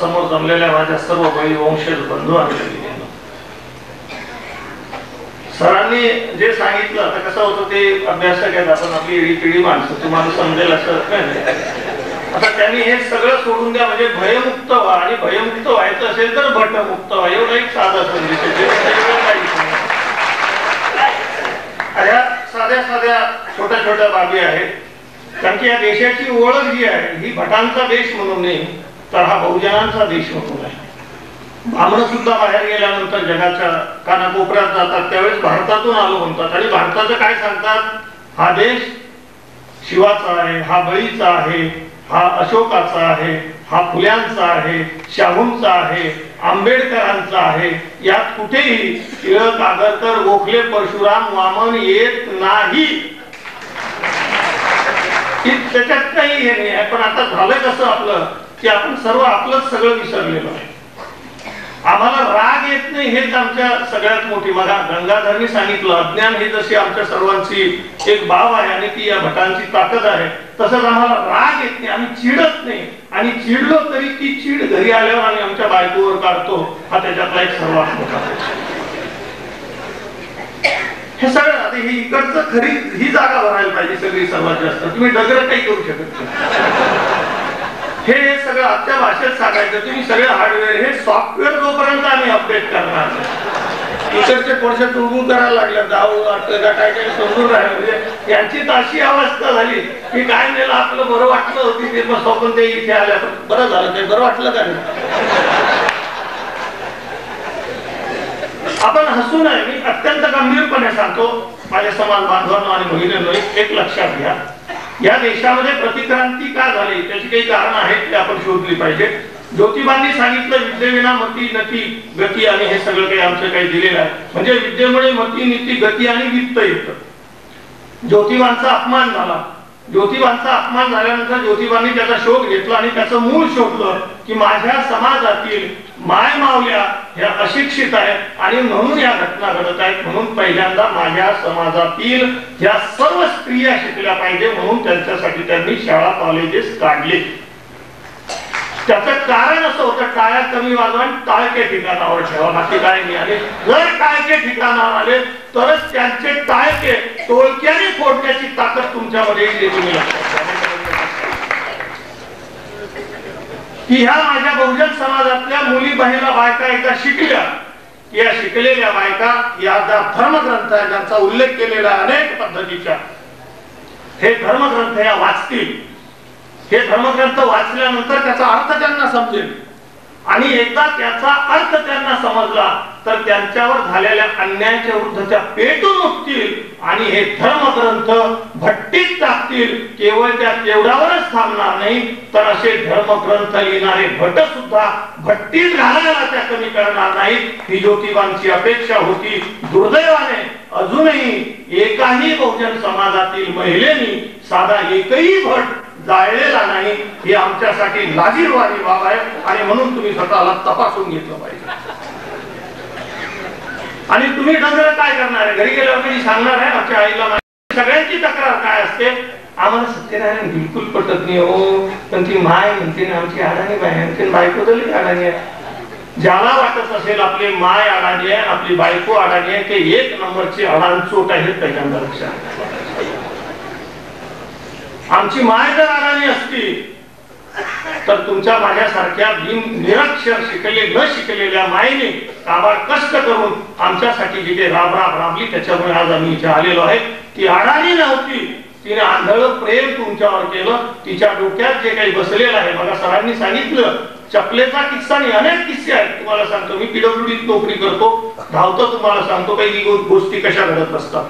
समोर जमलेल्या माझ्या सर्व बळी वंशज बंधू आणि भगिनींनो, सरांनी जे सांगितलं, आता कसं होतं ते अभ्यासक आहेत आपण, आपली एडी पिढी माणसं, तुम्हाला समजेल असं नाही. आता त्यांनी हे सगळं सोडून द्या, म्हणजे भयमुक्त व्हा, आणि भयमुक्त व्हायचं असेल तर भटमुक्त व्हा, एवढा एक साधा संदेश आहे. अशा साध्या साध्या छोट्या छोट्या बाबी आहेत, कारण की या देशाची ओळख जी आहे ही भटांचा देश म्हणून नाही, तर हा बहुजनांचा देश म्हणून आहे. ब्राह्मण सुद्धा बाहेर गेल्यानंतर जगाच्या कानाकोपऱ्यात जातात त्यावेळेस भारतातून आलो म्हणतात, आणि भारताचं काय सांगतात, हा देश शिवाचा आहे, हा बळीचा आहे, हा अशोकाचा आहे, हा फुल्यांचा आहे, शाहूंचा आहे, आंबेडकरांचा आहे. यात कुठेही टिळक, आगरकर, गोखले, परशुराम, वामन येत नाही. त्याच्यात काही हे नाही आहे. पण आता झालं कसं आपलं की आपण सर्व आपलंच सगळं विसरलेलो आहे. आम्हाला राग येत नाही हेच आमच्या सगळ्यात मोठी, मला गंगाधरनी सांगितलं, अज्ञान हे जशी आमच्या सर्वांची एक बाब आहे आणि ती या भटांची ताकद आहे, तसंच आम्हाला राग येत नाही, आम्ही चिडत नाही, आणि चिडलो तरी ती चीड घरी आल्यावर आम्ही आमच्या बायकोवर काढतो. हा त्याच्यातला एक सर्वात मोठा. हे सगळं आता ही इकडचं खरी ही जागा भरायला पाहिजे सगळी सर्वात जास्त. तुम्ही डगर काही करू शकत नाही. हे सगळं आजच्या भाषेत सांगायचं, तुम्ही सगळे हार्डवेअर, हे सॉफ्टवेअर जोपर्यंत आम्ही अपडेट करणार नाही, इकडचे कोणत्या तुळगुळ करायला लागल्या, जाऊ वाटतं का काय काय समजून राहिलं. म्हणजे यांची तर अशी अवस्था झाली की काय नेलं आपलं बरं वाटलं होती ते, मग स्वप्न ते इथे आल्या, बरं झालं ते बरं वाटलं का नाही. आपण हसू नये, मी अत्यंत गंभीरपणे सांगतो माझ्या समाज बांधवांनो आणि भगिनींनो, एक लक्षात घ्या, या देशामध्ये प्रतिक्रांती का झाली त्याची काही कारण आहेत ते आपण शोधली पाहिजे. ज्योतिबांनी सांगितलं, विद्येविना मती नती गती, आणि हे सगळं काही आमचं काही दिलेलं आहे. म्हणजे विद्येमुळे मती नीती गती आणि वित्त येतं. ज्योतिबांचा अपमान झाला, ज्योतिबांचा अपमान झाल्यानंतर ज्योतिबांनी त्याचा शोध घेतला आणि त्याचं मूळ शोधलं की माझ्या समाजातील माय मावल्या ह्या अशिक्षित आहेत आणि म्हणून या घटना घडत आहेत. म्हणून पहिल्यांदा माझ्या समाजातील ह्या सर्व स्त्रिया शिकल्या पाहिजे, म्हणून त्यांच्यासाठी त्यांनी शाळा कॉलेजेस काढले. त्याचं कारण असं होतं, टाळ्या कमी वाजवा, टाळके ठिकाणावर ठेवा, बाकी काय नाही. आणि जर टाळके ठिकाणावर आले तरच त्यांचे टाळके टोळक्याने फोडण्याची ताकद तुमच्यामध्ये येईल. की ह्या माझ्या बहुजन समाजातल्या मुली बहिणा बायका एकदा शिकल्या, या शिकलेल्या बायका या धर्मग्रंथ आहे ज्यांचा उल्लेख केलेला अनेक पद्धतीच्या, हे धर्मग्रंथ या वाचतील. हे धर्मग्रंथ वाचल्यानंतर त्याचा अर्थ त्यांना समजेल, आणि एकदा त्याचा अर्थ त्यांना समजला तर त्यांच्यावर झालेल्या अन्यायाच्या विरुद्ध त्या पेटून उठतील आणि हे धर्मग्रंथ भट्टीत टाकतील. केवळ त्या तेवढ्यावरच थांबणार नाही, तर असे धर्मग्रंथ लिहिणारे भट सुद्धा भट्टीत घालायला त्या कमी करणार नाहीत. ही ज्योतिबांची अपेक्षा होती. दुर्दैवाने अजूनही एकाही बहुजन समाजातील महिलेनी साधा एकही भट जाळलेला नाही. ही आमच्यासाठी लाजीरवाणी बाब आहे, आणि म्हणून तुम्ही स्वतःला तपासून घेतलं पाहिजे. आणि तुम्ही डंगर काय करणार आहे, घरी गेल्यावर कधी सांगणार आहे आमच्या आईला. सगळ्यांची तक्रार काय असते, आम्हाला सत्यनारायण बिलकुल पटत नाही हो, पण ती माय म्हणते ना आमची अडाणी बाई आहे, बायको तरी अडाणी आहे. ज्याला वाटत असेल आपली माय अडाणी आहे, आपली बायको अडाणी आहे, ते एक नंबरची अडाणचोट आहे. पहिल्यांदा लक्षात, आमची माय जर अडाणी असती तर तुमच्या माझ्यासारख्या निरक्षर शिकले न शिकलेल्या मायने काबाड कष्ट करून आमच्यासाठी जिथे राबली, त्याच्यामुळे आज आम्ही इथे आलेलो आहे. ती अडाणी नव्हती, तिने आंधळ प्रेम तुमच्यावर केलं. तिच्या डोक्यात जे काही बसलेलं आहे, मला सरांनी सांगितलं, चपलेचा किस्सा नाही, अनेक किस्से आहेत. तुम्हाला सांगतो, मी पीडब्ल्यूडीत नोकरी करतो, धावतो, तुम्हाला सांगतो काही गोष्टी कशा घडत असतात.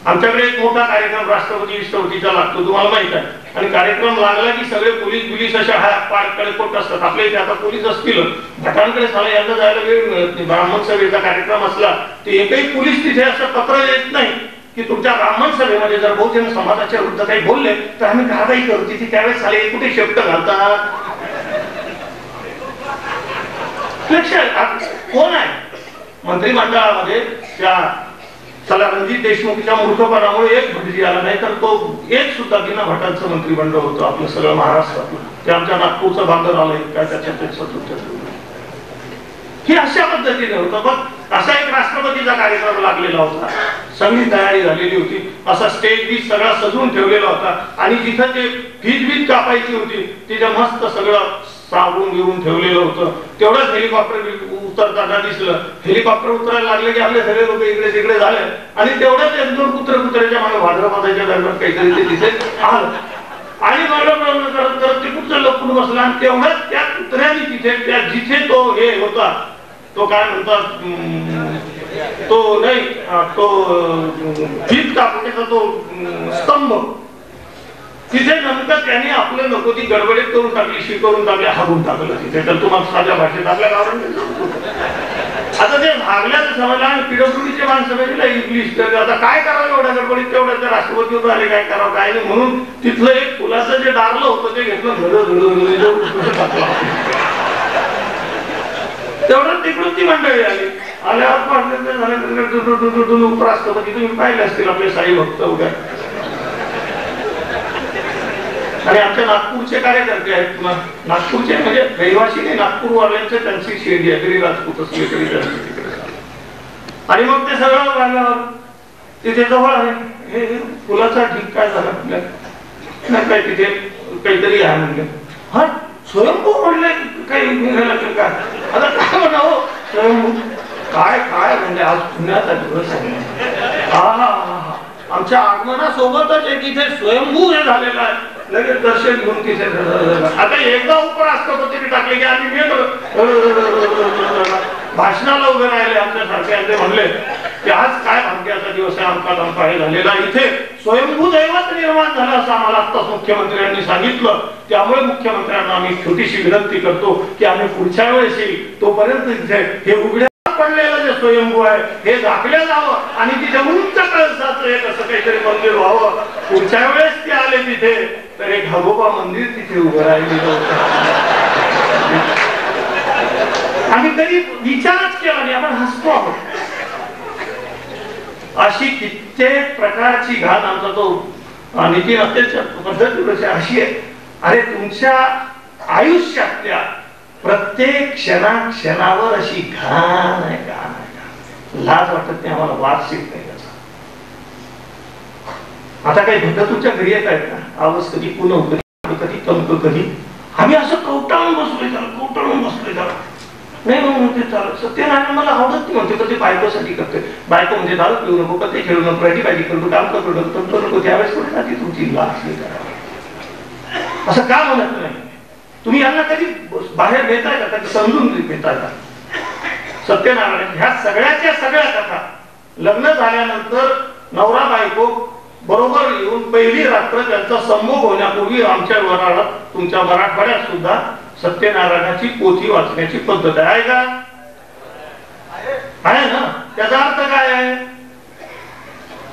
आमच्याकडे एक मोठा कार्यक्रम राष्ट्रपती विष्टवतीचा लागतो, तुम्हाला माहित आहे. आणि कार्यक्रम लागला की सगळे पोलीस अशा पारकडे पोट असतात. आपल्या इथे आता पोलीस असतील, भटांकडे साला यांना जायला वेळ मिळत नाही. ब्राह्मण सभेचा कार्यक्रम असला तर एकही पोलीस तिथे असं पत्र येत नाही की तुमच्या ब्राह्मण सभेमध्ये जर बहुजन समाजाच्या विरुद्ध काही बोलले तर आम्ही कारवाई करू. तिथे त्यावेळेस साले कुठे शेपट घालतात. कोण आहे मंत्रिमंडळामध्ये, त्या चला रणजित देशमुखच्या मूर्खपणामुळे एक भटजी आला नाही, तर तो एक सुद्धा बिना भटांचं मंत्रिमंडळ होतं आपलं सगळं महाराष्ट्रातलं. ते आमच्या नागपूरचं बांधर आलंय काय त्याच्यात सतत ही अशा पद्धतीने होतं. बघ असा एक राष्ट्रपतीचा कार्यक्रम लागलेला होता, सगळी तयारी झालेली होती, असा स्टेज बीज सगळा सजवून ठेवलेला होता आणि जिथं ते फीज बीज कापायची होती तिथे मस्त सगळं सावरून घेऊन ठेवलेलं होतं. तेवढंच हेलिकॉप्टर उतरताना दिसलं. हेलिकॉप्टर उतरायला लागले की आपले सगळे लोक इकडे तिकडे झाले आणि तेवढंच एक दोन कुत्र्याच्या मागे भाद्रपदाच्या दरम्यान काहीतरी ते तिथे आलं आणि करत ते कुत्र लपून बसला आणि तेवढंच त्या कुत्र्याने तिथे त्या जिथे तो हे होता तो काय म्हणतात तो नाही तो फीत कापण्याचा तो स्तंभ तिथे नेमकं त्याने आपलं नको ती गडबडीत करून टाकली, शिकवून टाकली, हागून टाकलं तिथे. तर तुम्हाला साध्या भाषेत आपल्या गावात आता ते भागल्याचं समजलं आणि पीडब्ल्यूडीचे माणसं भेटले इंग्लिश तर आता काय करावं एवढ्या गडबडीत तेवढ्या त्या राष्ट्रपती आले काय करावं काय नाही म्हणून तिथलं एक फुलाचं जे डारलं होतं ते घेतलं तेवढं तिकडून ती मंडळी आली. आल्यावर उपराष्ट्रपती तुम्ही पाहिले असतील आपले साई भक्त वगैरे आणि आमच्या नागपूरचे कार्यकर्ते आहेत. नागपूरचे म्हणजे रहिवासी नाही, नागपूर वाल्यांचे त्यांची शेडी आहे तरी राजपूत असले तरी आणि मग ते सगळं पाहिल्यावर तिथे जवळ आहे हे फुलाचा ठीक काय झाला नाही काय तिथे काहीतरी आहे म्हणलं. हा स्वयंभू म्हणले काही निघायला काय आता काय म्हणावं स्वयंभू काय काय म्हणजे आज पुण्याचा दिवस आहे. हा आमच्या आगमनासोबतच एक इथे स्वयंभू हे झालेला आहे. लगेच दर्शन घेऊन तिथे आता एकदा उपराष्ट्रपतीने टाकले की आम्ही भाषणाला उभे राहिले आमच्या सारखे म्हणले की आज काय भाग्याचा दिवस आहे आमका तमका हे झालेला इथे स्वयंभू दैवत निर्माण झालं असं आम्हाला आत्ताच मुख्यमंत्र्यांनी सांगितलं. त्यामुळे मुख्यमंत्र्यांना आम्ही छोटीशी विनंती करतो की आम्ही पुढच्या वेळेस येईल तोपर्यंत इथे हे उघड्या पडलेलं जे स्वयंभू आहे हे दाखलं जावं आणि तिथे उंच कळसाचं एक असं काहीतरी मंदिर व्हावं. पुढच्या वेळेस ते आले तिथे तर एक घागोबा मंदिर तिथे उभं राहिलेलं होतं. आम्ही कधी विचारच केला नाही, आपण हसतो आहोत. अशी कित्येक प्रकारची घाण आमचा तो नितीन अत्यंत पद्धती अशी आहे. अरे तुमच्या आयुष्यातल्या प्रत्येक क्षणावर अशी घाण आहे लाज वाटत नाही आम्हाला, वाद शिकत नाही त्याचा. आता काही भक्त तुमच्या घरी येत आहेत का आवाज कधी पुन्हा कधी तमक कधी आम्ही असं कवटाळून बसलोय त्याला नाही म्हणून ते चालत सत्यनारायण मला आवडत नाही म्हणते तर ते बायकोसाठी करते. बायको म्हणजे दारू पिऊ नको कधी खेळू नको पाहिजे करू काम करू नको त्यावेळेस कुठे जाते तुमची लाच नाही करावी असं का म्हणत नाही. तुम्ही यांना कधी बाहेर भेटाय का कधी समजून भेटाय का. सत्यनारायण ह्या सगळ्याच्या सगळ्या कथा लग्न झाल्यानंतर नवरा बायको बरोबर येऊन पहिली रात्र त्यांचा संभोग होण्यापूर्वी आमच्या वराडात तुमच्या मराठवाड्यात सुद्धा सत्यनारायणाची पोथी वाचण्याची पद्धत आहे का आहे ना. त्याचा अर्थ काय आहे.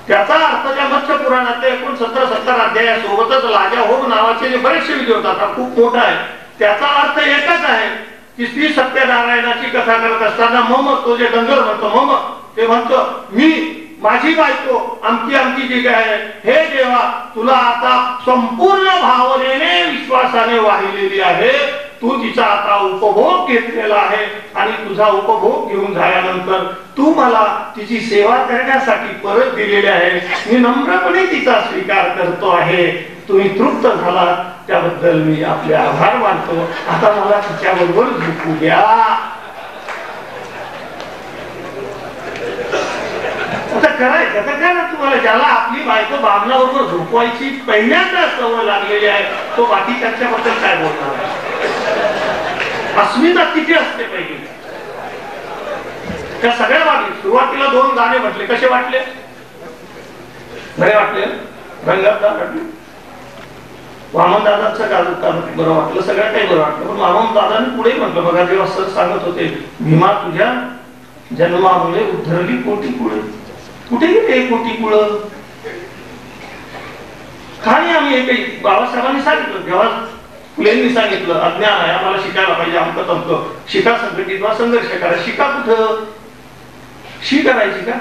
त्याचा अर्थ त्या मत्स्य पुराणातल्या 69-70 अध्यायासोबतच लाजा होम नावाचे जे बरेचसे व्हिडिओ होतात हा खूप मोठा आहे. त्याचा अर्थ एकच आहे की श्री सत्यनारायणाची कथा करत असताना मम तो जे डंगर म्हणतो मम ते म्हणतो मी माझी बायको आमची जी काय आहे हे देवा तुला आता संपूर्ण भावनेने विश्वासाने वाहिलेली आहे. तू तिचा आता उपभोग घेतलेला आहे आणि तुझा उपभोग घेऊन झाल्यानंतर तू मला तिची सेवा करण्यासाठी परत दिलेली आहे. मी नम्रपणे तिचा स्वीकार करतो आहे. तुम्ही तृप्त झालात त्याबद्दल मी आपले आभार मानतो. आता मला तिच्याबरोबर झोपू द्या. आता करायचं तर काय ना तुम्हाला ज्याला आपली बायको बाबलाबरोबर झोपवायची पहिल्यांदा सवय लागलेली आहे तो बाकी त्याच्याबद्दल काय बोलणार. अस्मिता किती असते पहिली त्या सगळ्या बाबी. सुरुवातीला 2 गाणे म्हटले कसे वाटले बरे वाटले रंगातदार वाटले. वामन दादांचं गाणं बरं वाटलं सगळं काही बरं वाटलं. पण वामन दादांनी पुढे म्हटलं बघा जेव्हा सर सांगत होते भीमा तुझ्या जन्मामुळे उद्धरली कोटी कुळ. कुठे गेले कोटी कुळ. खाली आम्ही एकही बाबासाहेबांनी सांगितलं जेव्हा फुलेंनी सांगितलं अज्ञान आहे आम्हाला शिकायला पाहिजे आमचं तमकं शिका संघटित वा संघर्ष करा. शिका कुठं शी करायची का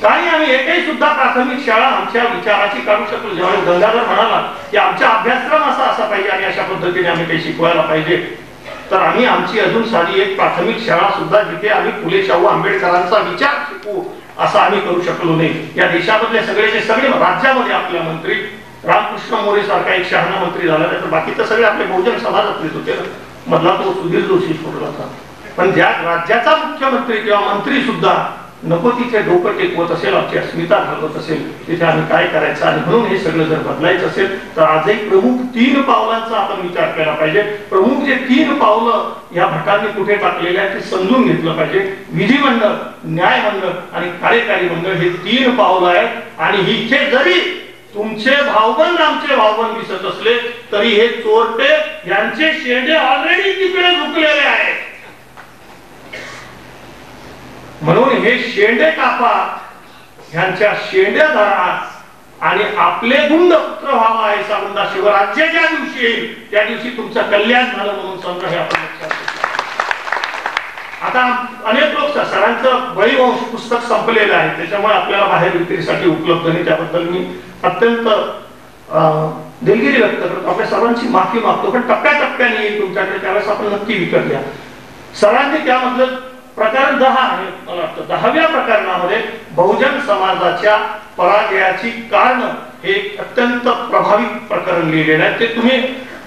काही आम्ही एकही सुद्धा प्राथमिक शाळा आमच्या विचाराची काढू शकलो. जेव्हा गंगाधर म्हणाला की आमचा अभ्यासक्रम असा पाहिजे आणि अशा पद्धतीने आम्ही काही शिकवायला पाहिजे, तर आम्ही आमची अजून साधी एक प्राथमिक शाळा सुद्धा जिथे आम्ही फुले शाहू आंबेडकरांचा विचार शिकवू असं आम्ही करू शकलो नाही. या देशामधले सगळेचे सगळे राज्यामध्ये आपल्या मंत्री रामकृष्ण मोरे सारखा एक शहाणा मंत्री झाला, तर बाकी तर सगळे आपले बहुजन समाजातलेच होते. मधला तो सुधीर जोशी सोडला होता. पण ज्या राज्याचा मुख्यमंत्री किंवा मंत्री सुद्धा नको तिथे डोकं टेकवत असेल, आपली अस्मिता घालवत असेल, तिथे आम्ही काय करायचं. आणि म्हणून हे सगळं जर बदलायचं असेल तर आजही प्रमुख 3 पावलांचा आपण विचार केला पाहिजे. प्रमुख जे 3 पावलं या भटांनी कुठे टाकलेले आहेत ते समजून घेतलं पाहिजे. विधिमंडळ, न्यायमंडळ आणि कार्यकारी मंडळ हे 3 पावलं आहेत. आणि इथे जरी तुमचे भावबंद आमचे भावबंद दिसत असले तरी हे चोरटे यांचे शेंडे ऑलरेडी तिकडे झुकलेले आहेत. म्हणून हे शेंडे कापा, ह्यांच्या शेंड्या धरा आणि आपले गुंड पुत्र व्हावा. हे सांगून शिवराज्य ज्या दिवशी येईल त्या दिवशी तुमचं कल्याण झालं म्हणून समजा हे आपण लक्षात घेतलं. आता अनेक लोक सरांचं बळीवंश पुस्तक संपलेलं आहे, त्याच्यामुळे आपल्याला बाहेर विक्रीसाठी उपलब्ध नाही. त्याबद्दल मी अत्यंत दिलगिरी व्यक्त करतो. आपल्या सर्वांची माफी मागतो. पण टप्प्याटप्प्याने येईल तुमच्याकडे, त्यावेळेस आपण नक्की विकत घ्या. सरांनी त्यामधलं प्रकरण 10 आहे, मला वाटतं 10व्या प्रकरणामध्ये बहुजन समाजाच्या पराजयाची कारण हे अत्यंत प्रभावी प्रकरण लिहिलेलं आहे. ते तुम्ही,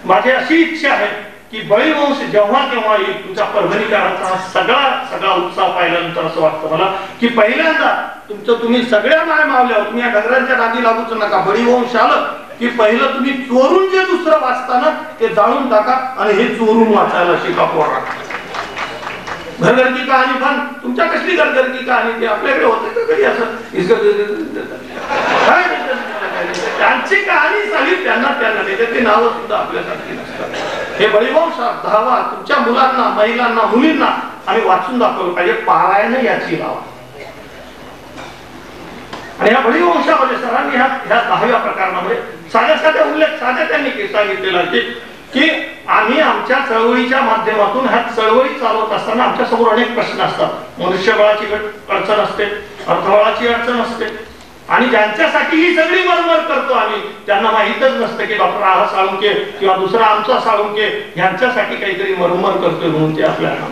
माझी अशी इच्छा आहे की बळीवंश जेव्हा केव्हा येईल, तुमचा परभणीकरांचा सगळा उत्साह पाहिल्यानंतर असं वाटतं मला की पहिल्यांदा तुम्ही सगळ्या माय मावल्या, तुम्ही या डगरांच्या नादी लागूच नका. बळीवंश आलं की पहिलं तुम्ही चोरून जे दुसरं वाचताना ते जाळून टाका आणि हे चोरून वाचायला शिका पोरा. घरघरची कहाणी पण तुमच्या कसली घरघरची कहाणी, ती आपल्याकडे होते का कधी असं त्यांची कहानी झाली, त्यांना ते नाव सुद्धा आपल्यासारखी नसतात. हे बळीवंश 10वा तुमच्या मुलांना, महिलांना, मुलींना आम्ही वाचून दाखवलं पाहिजे. पारायण याची लावा. आणि या बळीवंशामध्ये सरांनी ह्या 10व्या प्रकरणामध्ये साध्या उल्लेख त्यांनी सांगितलेला की आम्ही आमच्या चळवळीच्या माध्यमातून ह्या चळवळी चालवत असताना आमच्या समोर अनेक प्रश्न असतात. मनुष्यबळाची अडचण असते, अर्थबळाची अडचण असते, आणि ज्यांच्यासाठी ही सगळी मरमर करतो आम्ही, त्यांना माहीतच नसतं की डॉक्टर आहा साळुंके किंवा दुसरा आमचा साळुंके यांच्यासाठी काहीतरी मरमर करतोय म्हणून ते आपल्याला.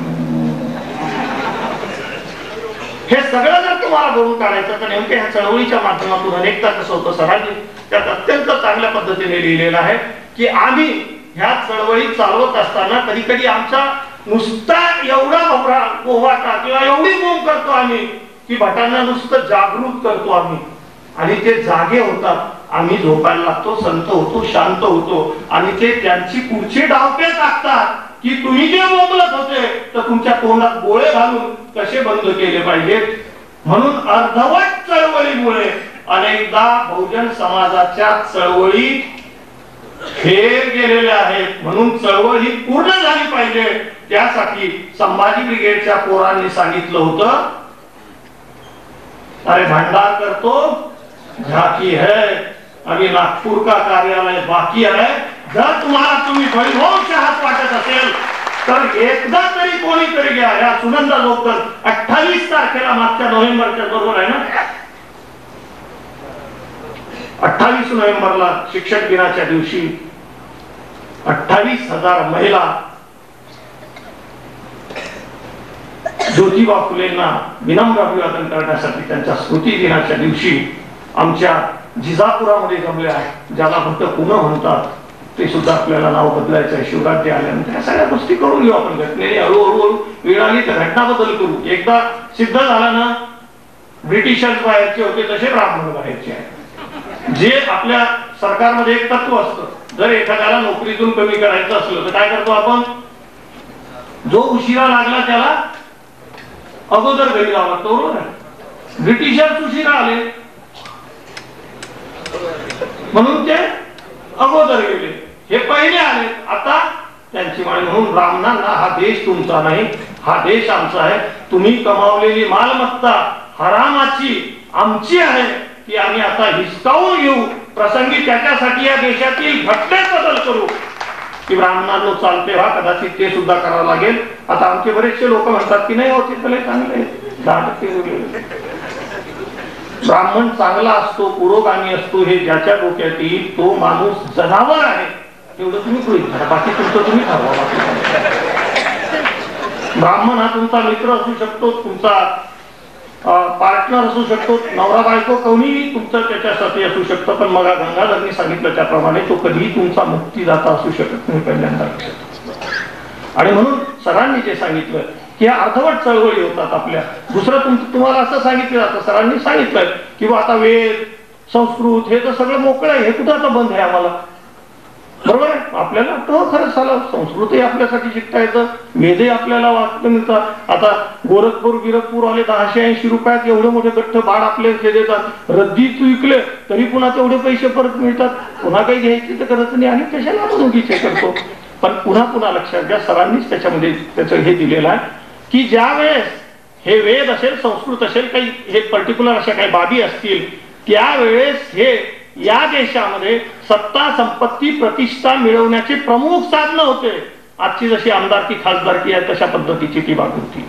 हे सगळं जर तुम्हाला भरून काढायचं तर नेमक्या ह्या चळवळीच्या माध्यमातून अनेकदा कसं होतं, सरांनी त्यात अत्यंत चांगल्या पद्धतीने लिहिलेलं आहे की आम्ही ह्या चळवळी चालवत असताना कधी कधी आमचा नुसता एवढा पोवाटा किंवा एवढी बोंब करतो आम्ही की भटांना नुसतं जागृत करतो आम्ही, आणि ते जागे होतात. आम्ही झोपायला लागतो, संत होतो, शांत होतो, आणि ते त्यांची पुढचे डावपे टाकतात की तुम्ही जे बोंबलत होते तर तुमच्या तोंडात गोळे घालून कसे बंद केले पाहिजेत. म्हणून अर्धवट चळवळीमुळे अनेकदा बहुजन समाजाच्या चळवळी फेर गेलेल्या आहेत. म्हणून चळवळ ही पूर्ण झाली पाहिजे. त्यासाठी संभाजी ब्रिगेडच्या पोरांनी सांगितलं होतं, अरे भंडार करतो झाकी है, अभी नागपूर का कार्यालय बाकी है. जर तुम्ही बळीवंश हात वाटत असेल तर एकदा तरी कोणीतरी घ्या. या सुनंदा जोकर 28 तारखेला मागच्या नोव्हेंबरच्या, बरोबर आहे ना, 28 नोव्हेंबरला शिक्षक दिनाच्या दिवशी 28,000 महिला ज्योतिबा फुलेंना विनम्र अभिवादन करण्यासाठी त्यांच्या स्मृती दिनाच्या दिवशी आमच्या जिजापुरामध्ये जमले आहेत. ज्याला फक्त पुणे म्हणतात ते सुद्धा आपल्याला नाव बदलायचं आहे. शिवराज्य आल्यानंतर या सगळ्या गोष्टी करून घेऊ आपण. घटनेने हळूहळू वेळ आली तर घटना बदल करू. एकदा सिद्ध झाला ना, ब्रिटिशर्स बाहेरचे होते तसे ब्राह्मण बाहेरचे आहेत. जे आपल्या सरकारमध्ये एक तत्व असतं, जर एखाद्याला नोकरीतून कमी करायचं असलं तर काय करतो आपण, जो उशिरा लागला त्याला अगोदर घरी जावं लागतं, बरोबर आहे. ब्रिटिशर्स उशिरा आले म्हणून ते अगोदर गेले, हे पहिले आले, आता त्यांची मागणी. म्हणून ब्राह्मणांना हा देश तुमचा नाही, हा देश आमचा आहे. तुम्ही कमावलेली मालमत्ता हरामाची आमची आहे, ती आम्ही आता हिसकावून घेऊ. प्रसंगी त्याच्यासाठी या देशातील घटनेत बदल करू. की ब्राह्मणांना चालते व्हा, कदाचित ते सुद्धा करावं लागेल. आता आमचे बरेचसे लोक म्हणतात की नाही होते, चांगले 10% ब्राह्मण चांगला असतो, पुरोगामी असतो हे ज्याच्या डोक्यात येईल तो माणूस जनावर आहे एवढं तुम्ही गृहीत धरा, बाकी तुमचं तुम्ही ठरवा. ब्राह्मण हा तुमचा मित्र असू शकतो, तुमचा पार्टनर असू शकतो, नवरा बायको कोणीही तुमचं त्याच्यासाठी असू शकतं, पण मग गंगाधरनी सांगितलं त्याप्रमाणे तो कधीही तुमचा मुक्तीदाता असू शकत नाही पहिल्यांदा. आणि म्हणून सरांनी जे सांगितलं की या अर्धवट चळवळी होतात आपल्या. दुसरं तुम्हाला असं सांगितलं जातं, सरांनी सांगितलंय की आता वेद संस्कृत हे तर सगळं मोकळं आहे, हे कुठं आता बंद आहे आम्हाला, बरोबर आहे. आपल्याला तो खरंच झालं, संस्कृतही आपल्यासाठी शिकता येतं, वेदही आपल्याला वाचता मिळतात. आता गिरखपूर वाले 1080 रुपयात एवढे मोठे गठ्ठ बाळ आपले हे देतात, रद्दीत विकले तरी पुन्हा तेवढे पैसे परत मिळतात, पुन्हा काही घ्यायची तर गरज नाही. आणि कशाला आपण उगीचे करतो. पण पुन्हा लक्षात घ्या, सरांनीच त्याच्यामध्ये त्याचं हे दिलेलं आहे की ज्या वेळेस हे वेद असेल, संस्कृत असेल, काही हे पर्टिक्युलर अशा काही बाबी असतील, त्यावेळेस हे या देशामध्ये सत्ता संपत्ती प्रतिष्ठा मिळवण्याचे प्रमुख साधन होते. आजची जशी आमदारकी खासदारकी आहे तशा पद्धतीची ती बाब होती.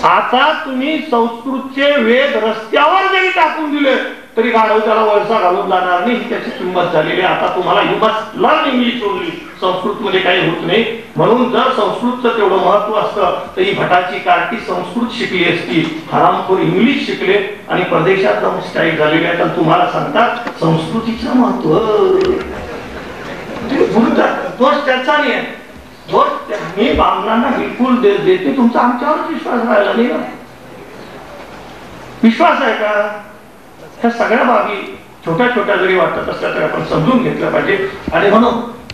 आता तुम्ही संस्कृतचे वेद रस्त्यावर जरी टाकून दिले तरी गाढव त्याला वळसा घालून जाणार नाही, ही त्याची किंमत झालेली आहे. आता तुम्हाला you must learn English only, Sanskrit मध्ये काही होत नाही. म्हणून जर संस्कृतचं तेवढं महत्व असतं तर ही भटाची कार्टी संस्कृत शिकली असती, हरामखोर इंग्लिश शिकले आणि परदेशात जाऊन स्टाईल झालेले आहेत. आणि तुम्हाला सांगतात संस्कृतीचं महत्व दोष त्याचा नाही आहे, दोष मी बामणांना बिलकुल देते, तुमचा आमच्यावरच विश्वास राहिला नाही ना. विश्वास आहे का? ह्या सगळ्या बाबी छोट्या छोट्या जरी वाटत असल्या तरी आपण समजून घेतल्या पाहिजे. आणि म्हणून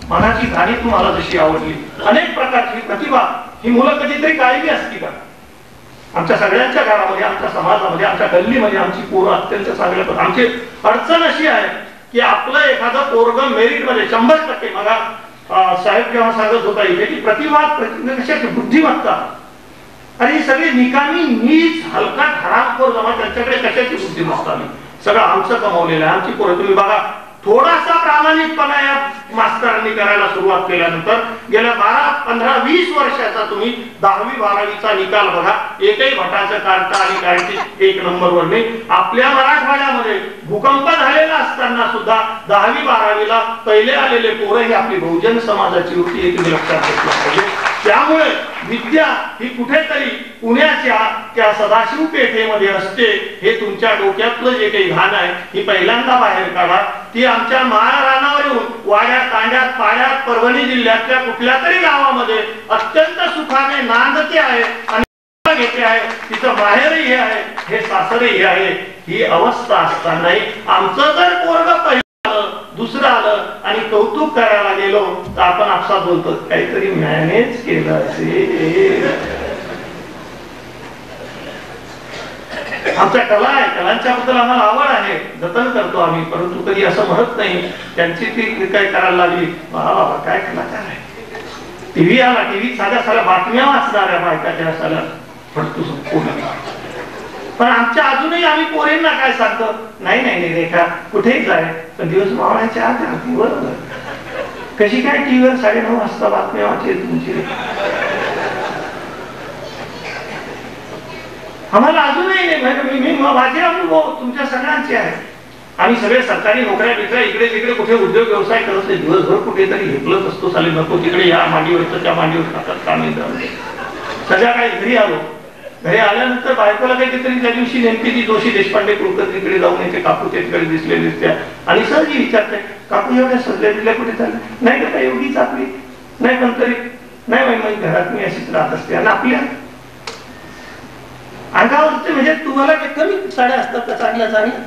मनाची गाणी तुम्हाला जशी आवडली, अनेक प्रकारची प्रतिभा ही मुलं कधीतरी गायली असती का? आमच्या सगळ्यांच्या घरामध्ये, आमच्या समाजामध्ये, आमच्या गल्लीमध्ये आमची पोरं अत्यंत चांगल्या. आमची अडचण अशी आहे की आपलं एखादं पोरग मेरिट मध्ये 100%, मला साहेब जेव्हा सांगत होता इथे की प्रतिभा कशाची बुद्धिमत्ता, आणि ही सगळी निकामी नीच हलका हरामखोर जमा, त्यांच्याकडे कशाची बुद्धिमत्ता नाही, सगळं आमचं कमवलेलं आहे. आमची पोरं तुम्ही बघा, थोडासा प्रामाणिकपणा या मास्तरांनी करायला सुरुवात केल्यानंतर गेल्या 12, 15, 20 वर्षाचा तुम्ही 10वी 12वीचा निकाल बघा, एकही भटाचं काढता आणि काढती 1 नंबरवर नाही. आपल्या मराठवाड्यामध्ये भूकंप झालेला असताना सुद्धा 10वी 12वीला पहिले आलेले पोरं ही आपली बहुजन समाजाची होती, हे तुम्ही लक्षात घेतलं पाहिजे. त्यामुळे विद्या ही कुठेतरी पुण्याच्या त्या सदाशिव पेठेमध्ये असते, हे तुमच्या डोक्यातलं जे काही घाण आहे ही पहिल्यांदा बाहेर काढा. ती आमच्या महारानावर येऊन वाड्यात, तांड्यात, पाड्यात, परभणी जिल्ह्यातल्या कुठल्या तरी गावामध्ये अत्यंत सुखाने नांदते आहे आणि घेते आहे, तिचं माहेरही हे आहे, हे सासरही हे आहे. ही अवस्था असतानाही आमचं जर पोरग पहिलं दुसरं आलं आणि कौतुक करायला गेलो तर आपण आपसात बोलतो काहीतरी मॅनेज केलं असेल. आमच्या कला आहे, कलांच्या बद्दल आम्हाला आवड आहे, जतन करतो आम्ही, परंतु कधी असं म्हणत नाही त्यांची ती काय करायला लागली, बाबा काय कलाकार आहे. टीव्ही आला, टीव्ही साध्या बातम्या वाचणाऱ्या बायकाच्या साऱ्या फटतू पण आमच्या अजूनही आम्ही पोरींना काय सांगतो, नाही रेखा कुठेही जाय पण दिवस मावळ्याच्या आत बरोबर. कशी काय टीव्हीवर 9:30 वाजता बातम्या वाचेल तुमची? आम्हाला अजूनही नाही. माझे अनुभव तुमच्या सगळ्यांचे आहे. आम्ही सगळे सरकारी नोकऱ्या बिकऱ्या इकडे तिकडे कुठे उद्योग व्यवसाय करत नाही, दिवसभर कुठेतरी घेतलंच असतो. चालेल नको तिकडे या मांडीवर त्या मांडीवर खातात कामी संध्याकाळी घरी आलो. घरी आल्यानंतर बायकोला काहीतरी त्या दिवशी नेमकी ती जोशी देशपांडे कुलकर्णीकडे जाऊन याचे काकू तिकडे दिसले दिसत्या आणि सहजी विचारते, काकू एवढ्या सजल्या दिल्या कुठे चालल्या? नाही का एवढीच आपली नाही, पण तरी नाही मग घरात मी अशीच राहत असते. आणि आपल्या अंगावरचे म्हणजे तुम्हाला कमी साड्या असतात का चांगल्या चांगल्या,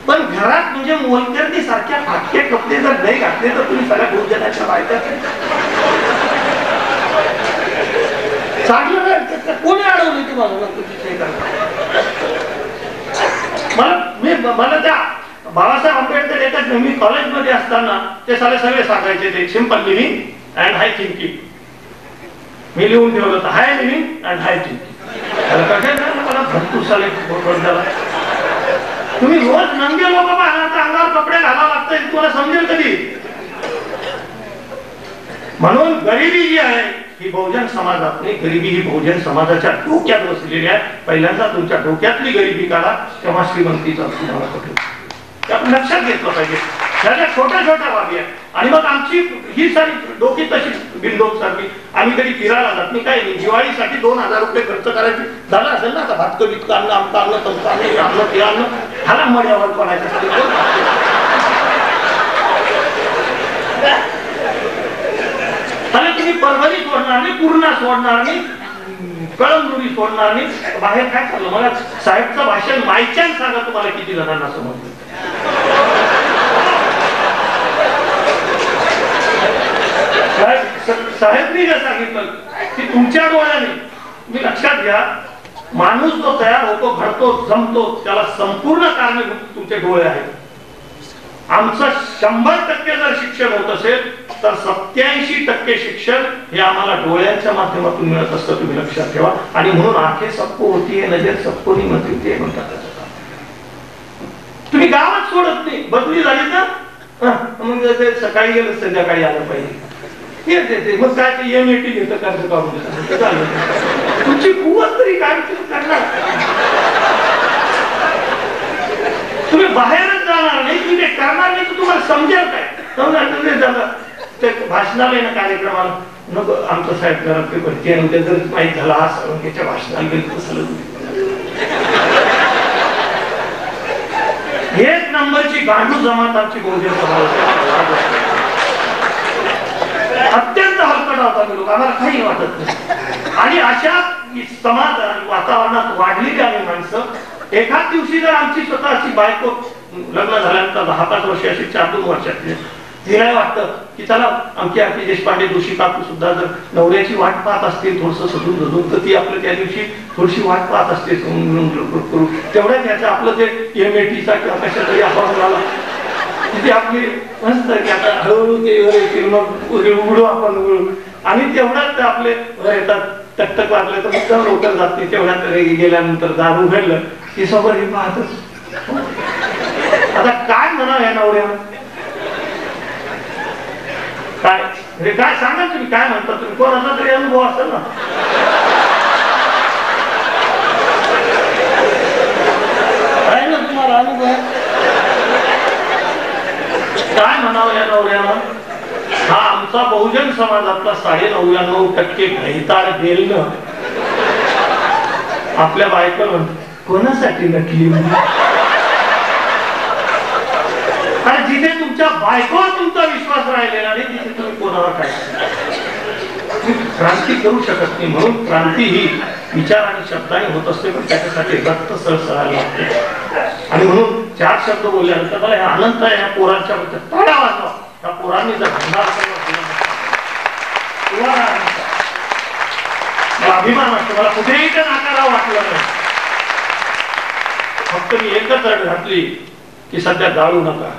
पण घरात म्हणजे मोलकर्णी सारख्या फाटके कपडे जर नाही घातले तर तुम्ही सगळ्या भोजनाच्या बायका चांगलं कोणी अडवली तुम्हाला? मला त्या बाबासाहेब आंबेडकर येतात, मी कॉलेजमध्ये असताना ते सगळे सांगायचे ते simple living and high thinking. मी लिहून ठेवलं होतं high living and high thinking. मला भरपूर साले तुम्ही रोज नंगे लोक पाहणार, अंगावर कपडे घालावं लागतं, तुम्हाला समजेल कधी? म्हणून गरिबी जी आहे ही बहुजन समाजात नाही, गरिबी ही बहुजन समाजाच्या डोक्यात बसलेली आहे. पहिल्यांदा तुमच्या डोक्यातली गरिबी काढा, तेव्हा श्रीमंतीचा तुम्हाला पटेल. आपण लक्षात घेतलं पाहिजे. त्याच्या छोट्या छोट्या बाबी आहेत. आणि मग आमची ही सारी डोकी तशी बिंदोक सारखी. आम्ही कधी फिरायला जात नाही, काही नाही. दिवाळीसाठी 2000 रुपये खर्च करायचे झाला असेल ना, आता भातकं बितकं आणलं, आमचं आणलं, तमचं आणलं, आणलं ते आणलं, ह्याला मड्यावर पडायचं. आणि तुम्ही परभणी सोडणार नाही, पूर्णा सोडणार नाही, कळमनुरी सोडणार नाही. बाहेर काय चाललं मला साहेबचं भाषण मायच्यान सांगा तुम्हाला किती जणांना समजलं. साहेबनी जे सांगितलं की तुमच्या डोळ्याने तुम्ही लक्षात घ्या, माणूस तो तयार होतो, घडतो, जमतो, त्याला संपूर्ण कारणीभूत तुमचे डोळे आहेत. आमचं 100% जर शिक्षण होत असेल तर 87% शिक्षण हे आम्हाला डोळ्यांच्या माध्यमातून मिळत असतं. तुम्ही लक्षात ठेवा. आणि म्हणून आंखें सबको होती है, नजर सबको नहीं होती है म्हणतात. तुम्ही गावात सोडत नाही, बदली झाली ना मग ते सकाळी गेलं संध्याकाळी आलं पाहिजे. मग काय ते MAT घेतं कर्ज काढून देतात. तुमची कुवत तरी काय करणार. तुम्ही बाहेरच जाणार नाही, तुम्ही ते करणार नाही तर तुम्हाला समजेल काय. समजा ते भाषणाला ना कार्यक्रमाला नको आमचं साहेब जरा पेपर जर माहीत झाला असं त्याच्या भाषणाला गेलं तसं. एक नंबरची गांडू जमात आमची बहुजन समाज अत्यंत हलकट होता. लोक आम्हाला काही वाटत नाही. आणि अशा समाज वातावरणात वाढलेली आम्ही माणसं एखाद दिवशी जर आमची स्वतःची बायको लग्न झाल्यानंतर 10-5 वर्ष अशी 4-2 वर्षातली तिला वाटतं की चला आमची आरती देशपांडे जोशी काकू सुद्धा जर नवऱ्याची वाट पाहत असतील थोडस सजून धरून तर ती आपलं त्या दिवशी थोडीशी वाट पाहत असते करू. तेवढ्या त्याचं आपलं ते MATचा किंवा कशा तरी आपण तिथे आपली मस्त की आता हळूहळू ते येतील मग उघडू आपण उघडू. आणि तेवढ्यात आपले येतात टकटक वाजले तर मुद्दाम लवकर जात नाही. तेवढ्यात गेल्यानंतर दार उघडलं की समोर हे पाहतच. आता काय म्हणावं या नवऱ्यानं, काय म्हणजे काय सांगा तुम्ही, काय म्हणता तुम्ही. कोणाचा तरी अनुभव असेल ना. आहे ना तुम्हाला अनुभव. काय म्हणावं या नवऱ्यानं. हा आमचा बहुजन समाजातला 99.99% घाईताळ गेलं. आपल्या बायकोला कोणासाठी नटली. आणि जिथे तुमच्या बायकोवर तुमचा विश्वास राहिलेला नाही तिथे तुम्ही कोणावर काय क्रांती करू शकत नाही. म्हणून क्रांती ही विचार आणि शब्दाने होत असते, पण त्याच्यासाठी रक्त सळसळायला लागते. आणि म्हणून 4 शब्द बोलल्यानंतर मला हे आनंद आहे या पोरांच्या बद्दल. टाळ्या वाजवा. त्या पोरांनी जर भंडार मला अभिमान वाटतो. मला कुठेही ते नाकारावं वाटलं नाही. फक्त मी एकच अट घातली की सध्या जाळू नका.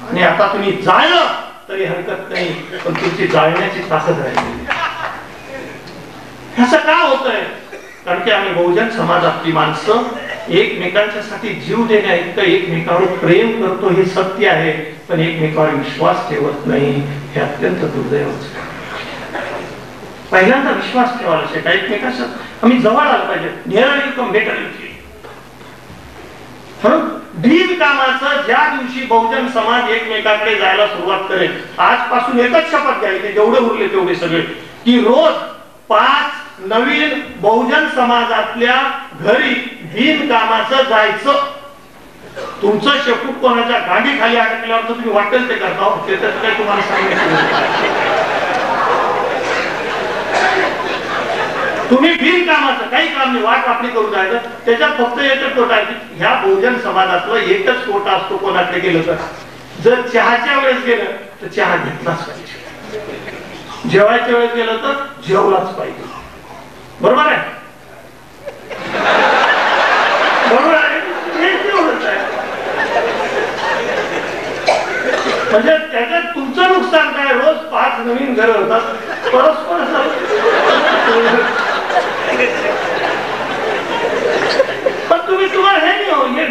आणि आता तुम्ही जाळलं तरी हरकत नाही, पण तुमची जाळण्याची ताकद राहिली. असं का होतंय. कारण की आम्ही बहुजन समाजातली माणसं एकमेकांच्यासाठी जीव देण्या इतकं एकमेकावर प्रेम करतो हे सत्य आहे, पण एकमेकावर विश्वास ठेवत नाही. हे अत्यंत दुर्दैवच. पहिल्यांदा विश्वास ठेवायला शिका. एकमेकांच्या आम्ही जवळ आलं पाहिजे. Near you come better you feel. बिनकामाचं ज्या दिवशी बहुजन समाज एकमेकांकडे जायला सुरुवात करेल, आजपासून एकच शपथ घ्यायची जेवढे उरले तेवढे सगळे, की रोज 5 नवीन बहुजन समाजातल्या घरी बिनकामाचं जायचं. तुमचं शेपूट कोणाच्या गांडी खाली अडकल्यावर तर तुम्ही वाटेल ते करता. त्याच्यात काय तुम्हाला सांगितलं. तुम्ही बिनकामाचं काही काम नाही, वाट वापरी करू जायचं. त्याच्यात फक्त एकच तोटा आहे की ह्या बहुजन समाजातलं एकच तोटा असतो कोणाकडे गेलं तर, जर चहाच्या वेळेस गेलं तर चहा घेतलाच पाहिजे, जेवायच्या वेळेस गेलं तर जेवलाच पाहिजे. बरोबर आहे. बरोबर आहे. हेच एवढंच आहे. म्हणजे त्याच्यात तुमचं नुकसान काय. रोज 5 नवीन घर होतात. परस्पर पण तुम्हाला हे नाही हो, हे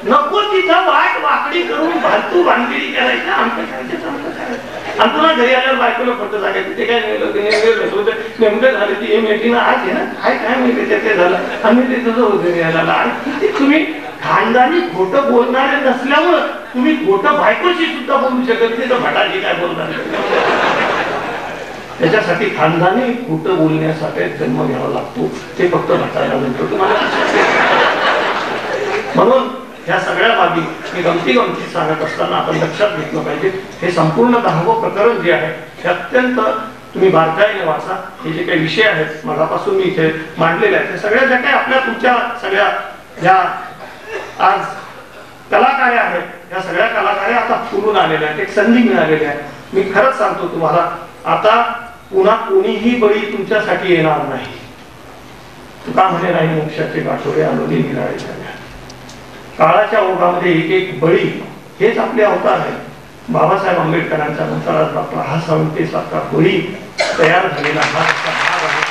नको तिथं वाट वाकडी करून भातू भांगडी करायचं. आमचं आणि पुन्हा घरी आल्यावर बायकोला फक्त सांगायचं ते काय नेमकं झालं ती मेटिंग आज आहे ना काय काय माहिती ते झालं आम्ही ते तुझं घरी आला. आणि तुम्ही खानदानी खोटं बोलणारे नसल्यामुळं तुम्ही खोटं बायकोशी सुद्धा बोलू शकत नाही तर भटाची काय बोलणार. त्याच्यासाठी खानदानी खोटं बोलण्यासाठी जन्म घ्यावा लागतो ते फक्त भटायला म्हणतो तुम्हाला. म्हणून ह्या सगळ्या बाबी मी गमती सांगत असताना आपण लक्षात घेतलं पाहिजे. हे संपूर्ण 10वं प्रकरण जे आहे हे अत्यंत तुम्ही बारकाईने वाचा. हे जे काही विषय आहेत मगापासून मी इथे मांडलेले आहेत सगळ्या ज्या काही आपल्या तुमच्या सगळ्या ज्या आज कलाकार्या आहेत या सगळ्या कलाकार्या आता फुलून आलेल्या आहेत. एक संधी मिळालेली आहे. मी खरंच सांगतो तुम्हाला आता पुन्हा कोणीही बळी तुमच्यासाठी येणार नाही. तुका म्हणे नाही मोक्षाचे गाठोडे आलोली निराळे झाल्या. काळाच्या ओघामध्ये एक एक बळी हेच आपले अवतार आहे. बाबासाहेब आंबेडकरांच्या नंतर डॉक्टर हा सावंतेसारखा बळी तयार झालेला हा भाग आहे.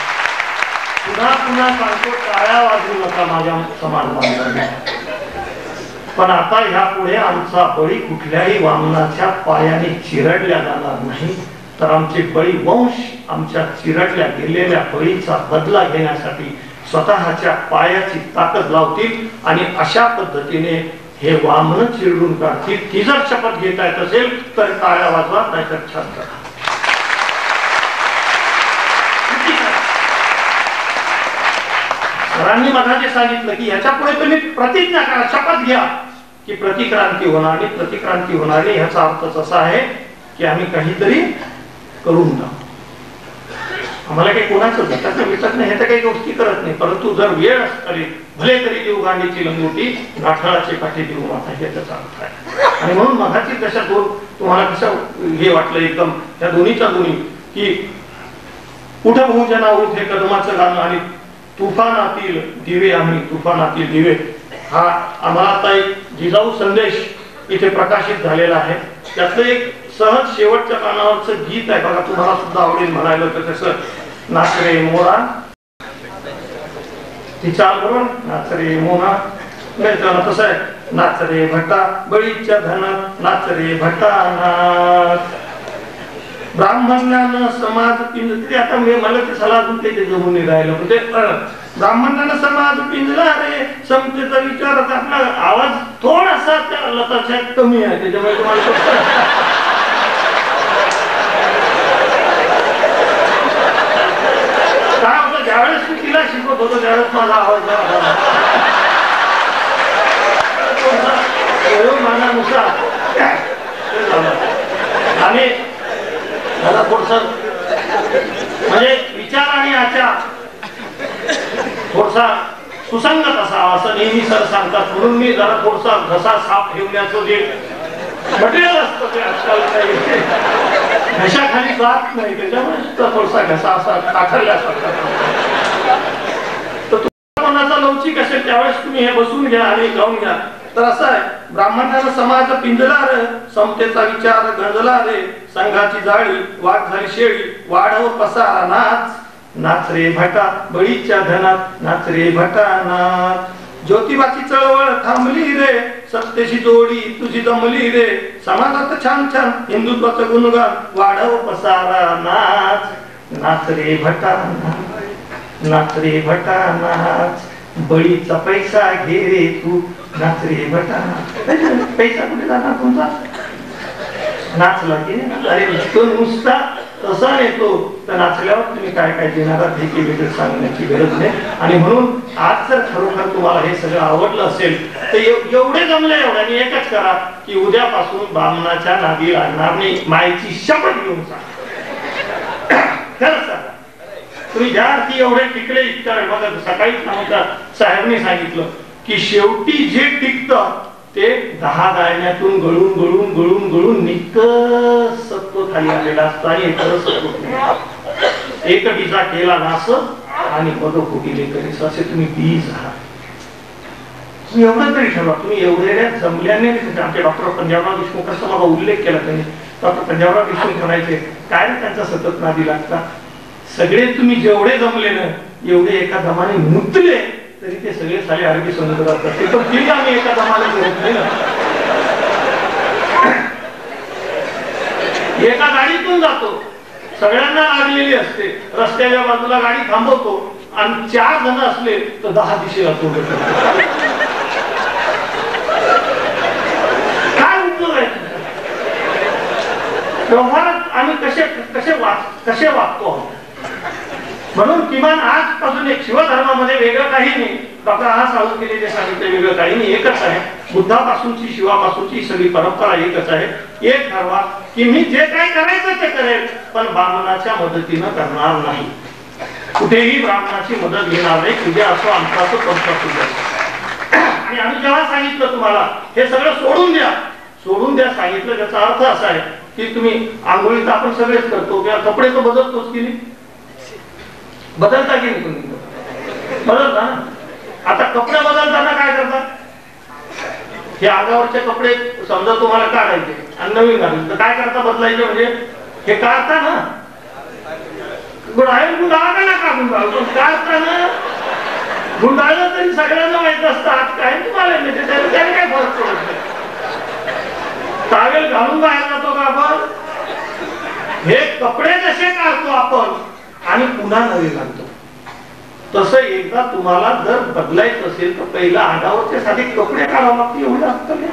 पुन्हा पुन्हा सांगतो टाळ्या वाजवू नका माझ्या समान बांधवांनी. पण आता ह्या पुढे आमचा बळी कुठल्याही वामनाच्या पायाने चिरडल्या जाणार नाही तर आमचे बळी वंश आमच्या चिरडल्या गेलेल्या बळीचा बदला घेण्यासाठी स्वतःच्या पायाची ताकद लावतील आणि अशा पद्धतीने हे वामन चिरडून काढतील. ती जर शपथ घेता येत असेल तर टाळ्या वाजवा नाहीतर छान करा. सरांनी मला जे सांगितलं की ह्याच्या पुढे तुम्ही प्रतिज्ञा करा शपथ घ्या की प्रतिक्रांती होणार आणि प्रतिक्रांती होणार ह्याचा अर्थच असा आहे की आम्ही काहीतरी करून टाकू. आम्हाला काही कोणाचं झटक विचक नाही हे तर काही गोष्टी करत नाही परंतु जर वेळ असतरी भले तरी देऊ गांडीची लंगोटी नाठळाचे काठी देऊ माता हे त्याचा अर्थ आहे. आणि म्हणून मगाची कशा दोन तुम्हाला कसं हे वाटलं एकदम त्या दोन्हीच्या दोन्ही की उठ बहुजना उठ हे कदमाचं गाणं आणि तुफानातील दिवे आम्ही तुफानातील दिवे हा आम्हाला आता एक जिजाऊ संदेश इथे प्रकाशित झालेला आहे. त्यातलं एक सहज शेवटच्या कानावरचं गीत आहे बघा तुम्हाला सुद्धा आवडेल म्हणायला तर कसं नाच रे मोरा ती चाल बरोबर नाच रे मोना नाही त्याला कसं आहे नाच रे भटा बळीच्या धनात नाच रे भटा नाच ब्राह्मणानं समाज पिंजला आता मला ते सला अजून ते जमून नाही राहिलं म्हणजे ब्राह्मणानं समाज पिंजला रे समतेचा विचार आपला आवाज थोडासा त्या लताच्या कमी आहे त्याच्यामुळे तुम्हाला काय होतं ज्यावेळेस मी तिला शिकवत होतो त्यावेळेस माझा आवाज मानानुसार आणि मला थोडस म्हणजे विचार आणि आचार थोडसा सुसंगत असावा असं नेहमी सर सांगतात म्हणून मी जरा थोडसा घसा साफ ठेवण्याचं जे मटेरियल असतं ते आजकाल काही घशाखाली जात नाही त्याच्यामुळे थोडसा घसा असा काठरल्यासारखा. तर तुमच्या मनाचा लवचिक असेल त्यावेळेस तुम्ही हे बसून घ्या आणि गाऊन घ्या. तर असं आहे ब्राह्मणाचा समाज पिंजला रे समतेचा विचार गंजला रे संघाची जाळी वाट झाली शेळी वाढव पसारा नाच नाच रे भटा बळीच्या धनात नाच रे भटा नाच ज्योतिबाची चळवळ थांबली रे सत्तेची जोडी तुझी जमली रे समाजात छान छान हिंदुत्वाचं गुणगान वाढव पसारा नाच नाच रे भटा नाच नाच रे भटा नाच बळीचा पैसा घे रे तू नाच रे भटा पैसा कुठे जाणार तुमचा नाचला की अरे तो नुसता तसा येतो तर नाचल्यावर तुम्ही काय काय देणार हे वेगळं सांगण्याची गरज नाही. आणि म्हणून आज जर खरोखर तुम्हाला हे सगळं आवडलं असेल तर एवढे जमले एवढ्याने एकच करा की उद्यापासून ब्राह्मणाच्या नादी लागणार नाही मायेची शपथ घेऊन सांगा. खरंच सांगा तुम्ही ज्या अर्थी एवढे टिकले इतका बघा सकाळीच आमच्या साहेबांनी सांगितलं की शेवटी जे टिकतं ते 10 दाण्यातून गळून गळून गळून गळून निकस सत्व खाली आलेला असतो आणि एक बीजा केला नास आणि मग फुटिले करीस असे तुम्ही बीज आहात. तुम्ही एवढं तरी ठरवा तुम्ही एवढ्या जमल्याने आमचे डॉक्टर पंजाबराव देशमुखांचा मला उल्लेख केला त्यांनी डॉक्टर पंजाबराव देशमुख म्हणायचे काय त्यांचा सतत नादी लागता सगळे तुम्ही जेवढे जमले ना एवढे एका दमाने मुतले तरी ते सगळे साले अरबी समुद्रात ते तर ठीक आम्ही एका दमाने घेत नाही ना. एका गाडीतून जातो, सगळ्यांना लागलेली असते, रस्त्याच्या बाजूला गाडी थांबवतो आणि 4 जण असले तर 10 दिशेला तोडतो. काय उपयोग आहे? व्यवहारात आम्ही कसे वागतो. म्हणून किमान आजपासून एक शिवधर्मामध्ये वेगळं काही नाही. डॉक्टर आहा सावंतने जे सांगितलं वेगळं काही नाही, एकच आहे. बुद्धापासूनची शिवापासूनची सगळी परंपरा एकच आहे. एक ठरवा की मी जे काही करायचं ते करेल, पण ब्राह्मणाच्या मदतीनं करणार नाही. कुठेही ब्राह्मणाची मदत घेणार नाही. तुझ्या असो आमचा असो तुमचा तुझ्या. आणि आम्ही जेव्हा सांगितलं तुम्हाला हे सगळं सोडून द्या सांगितलं, त्याचा अर्थ असा आहे की तुम्ही आंघोळीचा आपण सगळेच करतो किंवा कपडे तर बदलतोच की नाही, बदलता की नाही तुम्ही? बदलता ना. आता कपडे बदलताना काय करता? हे अंगावरचे कपडे समजा तुम्हाला काढायचे आणि नवीन घालायचे तर काय करता? बदलायचे म्हणजे हे काढता ना, गुंडाळा का ना काढता ना. गुंडाळलं तरी सगळ्यांना माहित असतं आज काय तुम्हाला त्याने काय फरक पडत नाही. टावेल घालून बाहेर जातो का आपण? हे कपडे जसे काढतो आपण आणि पुन्हा नवे घालतो, तसं एकदा तुम्हाला जर बदलायचं असेल तर पहिला अंगावरचे साधे कपडे काढावं लागते. एवढं असतं नाही.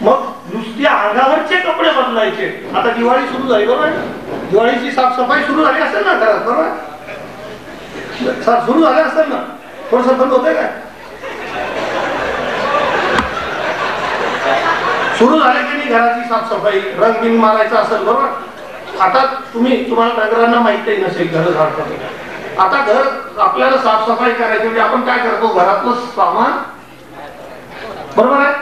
मग नुसते अंगावरचे कपडे बदलायचे. आता दिवाळी सुरू झाली बरोबर, दिवाळीची साफसफाई सुरू झाली असेल ना घरात बरोबर, सुरू झाले असेल ना, थोडस बंद होतंय काय? सुरू झाले की नाही घराची साफसफाई, रंग बिंग मारायचा असेल बरोबर. आता तुम्हाला नगरांना माहिती नसेल घर झाडतं. आता घर आपल्याला साफसफाई करायची म्हणजे आपण काय करतो? घरातलं सामान बरोबर आहे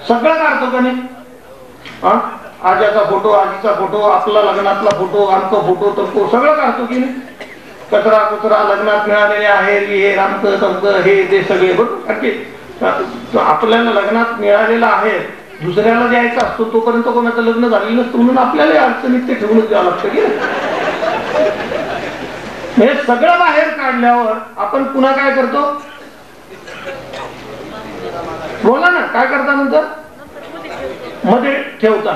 सगळं काढतो का नाही? आज्याचा फोटो, आजीचा फोटो, आपला लग्नातला फोटो, आमचा फोटो, तमको सगळं काढतो की नाही? कचरा कुचरा लग्नात मिळालेले आहे, हे रामक तमक हे ते सगळे बरोबर. आपल्याला लग्नात मिळालेला आहे, दुसऱ्याला द्यायचा असतो तोपर्यंत कोणाचं लग्न झालेलं नसतं, म्हणून आपल्याला अडचणीत ते ठेवूनच द्यावं लागतं की हे सगळं बाहेर काढल्यावर आपण पुन्हा काय करतो? बोला ना, काय करता नंतर? मध्ये ठेवता.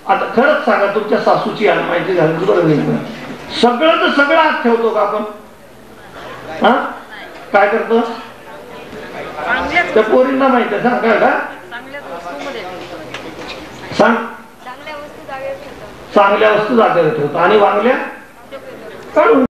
आता खरंच सांगा, तुमच्या सासूची माहिती झाली बरोबर, सगळं तर सगळं आत ठेवतो का आपण? काय करतो? त्या पोरींना माहिती आहे, सांग काय का सांग. चांगल्या वस्तू जागेवर ठेवतो आणि वांगल्या काढून